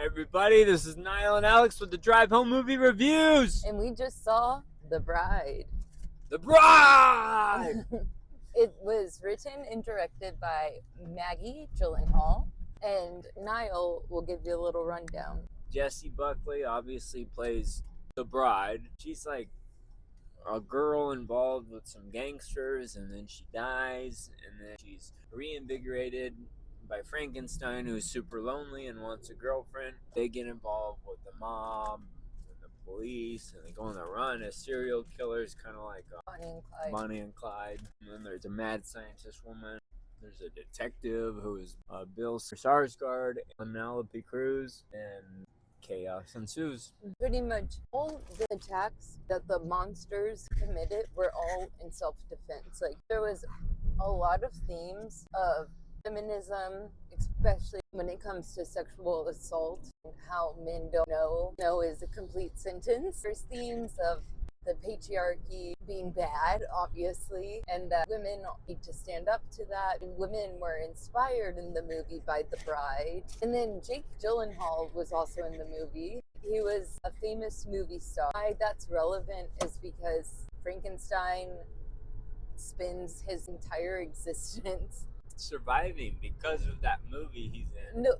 everybody, this is Niall and Alex with the Drive Home Movie Reviews. And we just saw The Bride. The Bride! It was written and directed by Maggie Gyllenhaal, and Niall will give you a little rundown. Jessie Buckley obviously plays the bride. She's like a girl involved with some gangsters, and then she dies, and then she's reinvigorated by Frankenstein, who's super lonely and wants a girlfriend. They get involved with the mob and the police, and they go on the run as serial killers, kind of like Bonnie and Clyde. And then there's a mad scientist woman. There's a detective who is Bill Skarsgård, Penelope Cruz, and chaos ensues. Pretty much all the attacks that the monsters committed were all in self-defense. Like, there was a lot of themes of feminism, especially when it comes to sexual assault and how men don't know. No is a complete sentence. There's themes of the patriarchy being bad, obviously, and that women need to stand up to that. And women were inspired in the movie by The Bride. And then Jake Gyllenhaal was also in the movie. He was a famous movie star. Why that's relevant is because Frankenstein spends his entire existence surviving because of that movie he's in. No,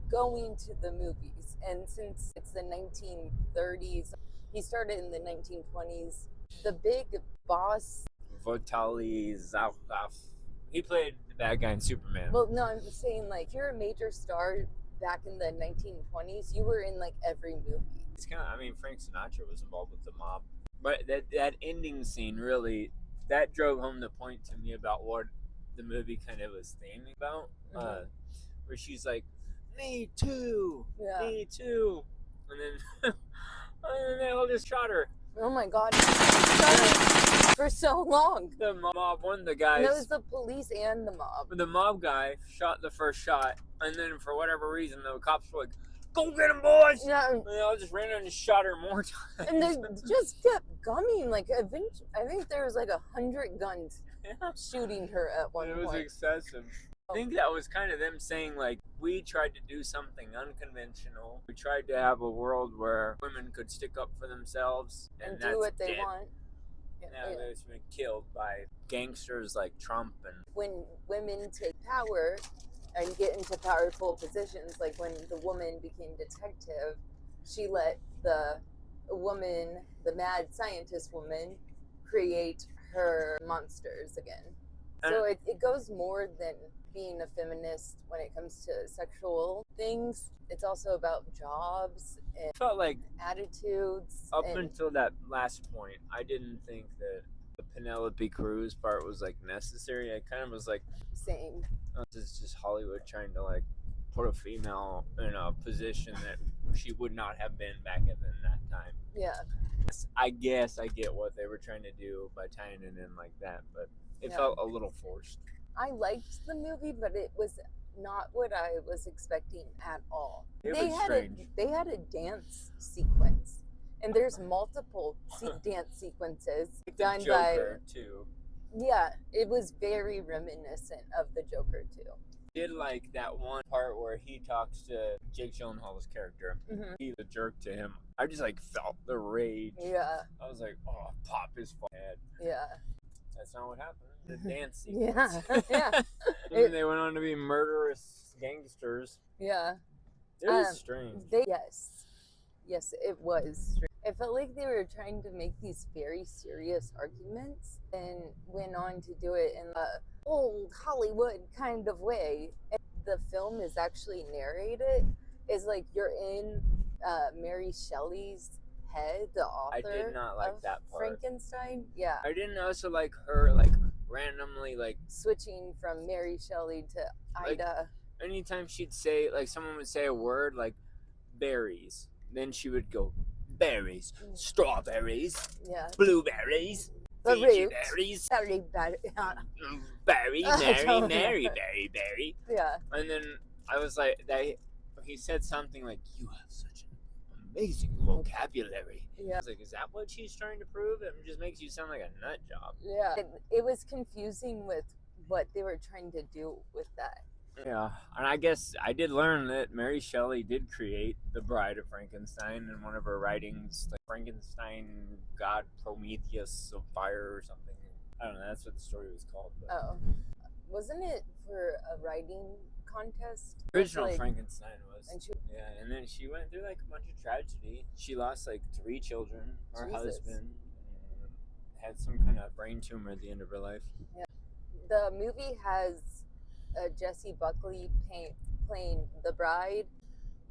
going to the movies. And since it's the 1930s, he started in the 1920s. The big boss, Vitaly Zaslav, he played the bad guy in Superman. Well, no, I'm just saying, like, you're a major star back in the 1920s. You were in, like, every movie. It's kind of, I mean, Frank Sinatra was involved with the mob. But that ending scene really, that drove home the point to me about what the movie kind of was theming about. Where she's like, me too, me too. And then... and they all just shot her. Oh my god. For so long. The mob, one of the guys. And it was the police and the mob. The mob guy shot the first shot, and then for whatever reason, the cops were like, go get him, boys! Yeah. And they all just ran in and shot her more times. And they just kept gumming. Like, eventually, I think there was like 100 guns shooting her at one point. It was excessive. I think that was kind of them saying, like, we tried to do something unconventional. We tried to have a world where women could stick up for themselves and do what they want. Now they've been killed by gangsters like Trump. And when women take power and get into powerful positions, like when the woman became detective, she let the woman, the mad scientist woman, create her monsters again. So it goes more than being a feminist when it comes to sexual things. It's also about jobs and felt like attitudes. Up until that last point, I didn't think that the Penelope Cruz part was like necessary. I kind of was like, same. This is just Hollywood trying to like put a female in a position that she would not have been back in that time. Yeah. I guess I get what they were trying to do by tying it in like that, but it felt a little forced. I liked the movie, but it was not what I was expecting at all. They had a dance sequence, and there's multiple dance sequences done Joker by. too. Yeah, it was very reminiscent of the Joker too. I did like that one part where he talks to Jake Gyllenhaal's character. He's a jerk to him. I just like felt the rage. Yeah. I was like, oh, pop his head. Yeah. That's not what happened. The dance sequence. Yeah. And they went on to be murderous gangsters. Yeah. It was strange. Yes, it was strange. It felt like they were trying to make these very serious arguments and went on to do it in a old Hollywood kind of way. And the film is actually narrated. It's like you're in Mary Shelley's head, the author. I did not like that part. Frankenstein. Yeah. I didn't also like her like randomly like switching from Mary Shelley to Ida. Like, anytime she'd say like someone would say a word like berries, then she would go berries, strawberries, blueberries, berries, berry, berry. Yeah. And then I was like, he said something like, "You have such an amazing vocabulary." Yeah. I was like, is that what she's trying to prove? It just makes you sound like a nut job. Yeah. It was confusing with what they were trying to do with that. Yeah, and I guess I did learn that Mary Shelley did create The Bride of Frankenstein in one of her writings, like Frankenstein, God Prometheus of Fire or something. I don't know. That's what the story was called. But Oh, wasn't it for a writing contest? original Like, Frankenstein was. and she, Yeah, and then she went through like a bunch of tragedy. She lost like 3 children, her Jesus. husband, and had some kind of brain tumor at the end of her life. yeah. The movie has Jessie Buckley playing the bride,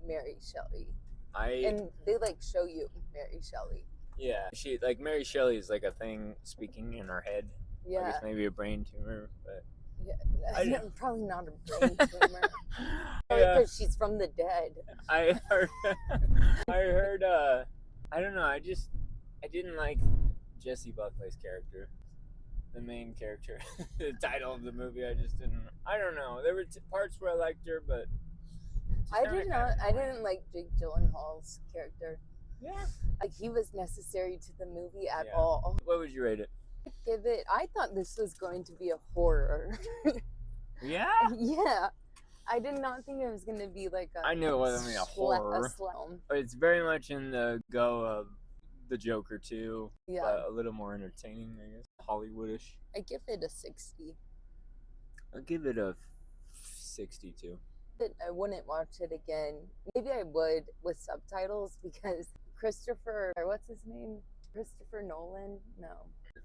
Mary Shelley, and they like show you Mary Shelley. Yeah, she like Mary Shelley is like a thing speaking in her head. I Yeah, guess maybe a brain tumor, but yeah. Probably not a brain tumor. yeah. Because she's from the dead. I heard, I don't know. I didn't like Jessie Buckley's character, the main character, the title of the movie. I don't know. There were parts where I liked her, but I didn't like Jake Gyllenhaal's character. Yeah, like he was necessary to the movie at Yeah. all. What would you rate it? Give it. I thought this was going to be a horror. Yeah, Yeah. I did not think it was going to be like a. I knew it wasn't gonna be a horror. slam. It's very much in the go of the Joker too, Yeah. but a little more entertaining, I guess. Hollywoodish. I give it a 60. I'll give it a 62. But I wouldn't watch it again. Maybe I would with subtitles because what's his name? Christopher Nolan? No.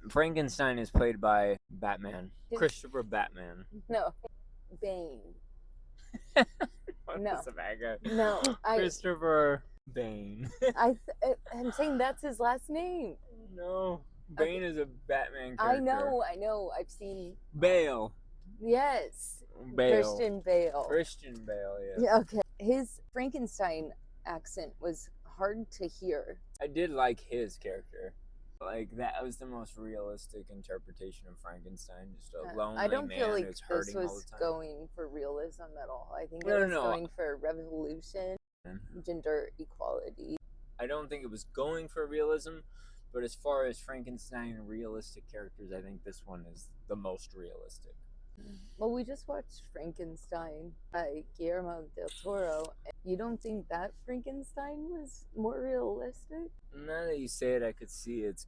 Frankenstein is played by Batman. His- Christopher Batman. No. Bane. What No. was the bad guy? No. Christopher Bane. I'm saying that's his last name. No. Bane is a Batman character. I know. I've seen. Bale. Yes. Bale. Christian Bale. Christian Bale, yeah. Yeah, okay. His Frankenstein accent was hard to hear. I did like his character. Like, that was the most realistic interpretation of Frankenstein. Just a lonely I don't man feel like who's this hurting all was the time. going for realism at all. I think No, it no, was no. going for revolution, gender equality. I don't think it was going for realism, but as far as Frankenstein realistic characters, I think this one is the most realistic. Well, we just watched Frankenstein by Guillermo del Toro. You don't think that Frankenstein was more realistic? Now that you say it, I could see it's.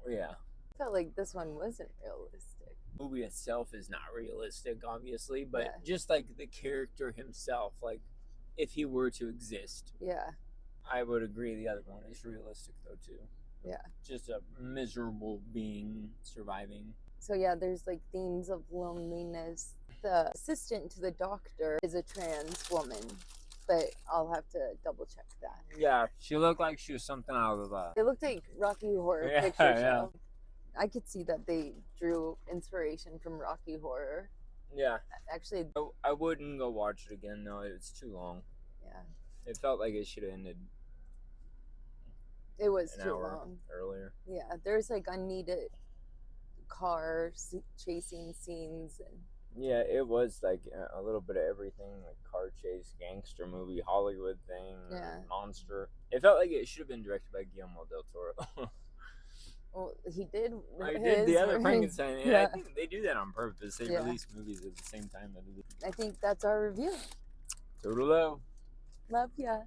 Yeah. I felt like this one wasn't realistic. The movie itself is not realistic, obviously, but Yeah. just like the character himself, like if he were to exist, Yeah. I would agree the other one is realistic, though, too. Yeah. Just a miserable being surviving. So yeah, there's like themes of loneliness. The assistant to the doctor is a trans woman, but I'll have to double check that. Yeah, she looked like she was something out of It looked like Rocky Horror Yeah, Picture yeah. Show. I could see that they drew inspiration from Rocky Horror. Yeah. Actually, I wouldn't go watch it again, no, it's too long. yeah, It felt like it should have ended it was an too hour long. earlier. Yeah, there's like unneeded car chasing scenes and Yeah, it was like a little bit of everything, like car chase, gangster movie, Hollywood thing, Yeah. monster. It felt like it should have been directed by Guillermo del Toro. well, he did. I did the his, other right? Frankenstein. And Yeah. I think they do that on purpose. They Yeah. release movies at the same time that it is. I think that's our review. Toodaloo. Love ya.